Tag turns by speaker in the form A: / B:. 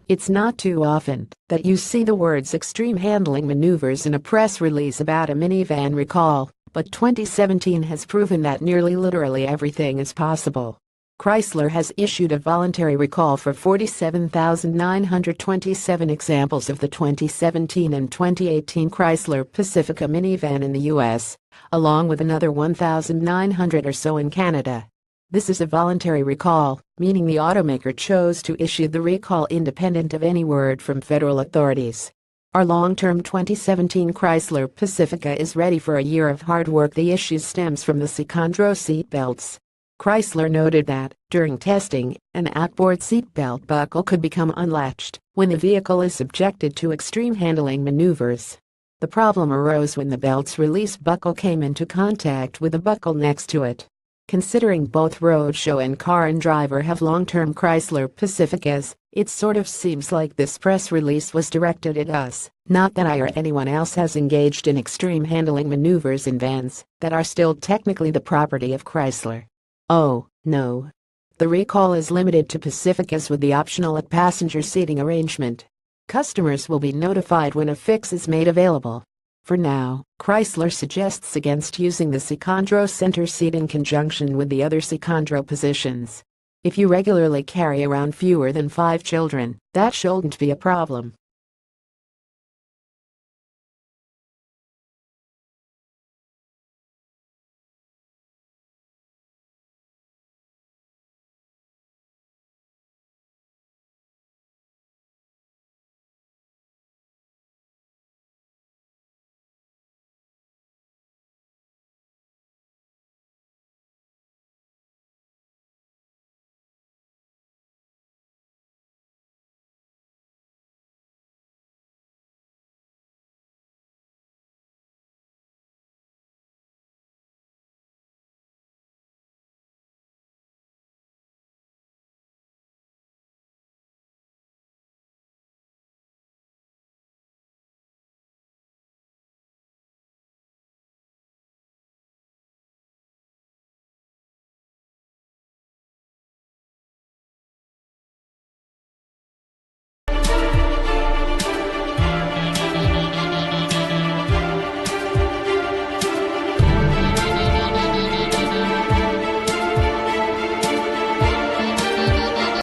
A: It's not too often that you see the words extreme handling maneuvers in a press release about a minivan recall, but 2017 has proven that nearly literally everything is possible. Chrysler has issued a voluntary recall for 47,927 examples of the 2017 and 2018 Chrysler Pacifica minivan in the US, along with another 1,900 or so in Canada. This is a voluntary recall, meaning the automaker chose to issue the recall independent of any word from federal authorities. Our long-term 2017 Chrysler Pacifica is ready for a year of hard work. The issue stems from the Sicandro seat belts. Chrysler noted that, during testing, an outboard seatbelt buckle could become unlatched when the vehicle is subjected to extreme handling maneuvers. The problem arose when the belt's release buckle came into contact with the buckle next to it. Considering both Roadshow and Car and Driver have long-term Chrysler Pacificas, it sort of seems like this press release was directed at us. Not that I or anyone else has engaged in extreme handling maneuvers in vans that are still technically the property of Chrysler. Oh, no. The recall is limited to Pacificas with the optional passenger seating arrangement. Customers will be notified when a fix is made available. For now, Chrysler suggests against using the Sicandro center seat in conjunction with the other Sicandro positions. If you regularly carry around fewer than 5 children, that shouldn't be a problem.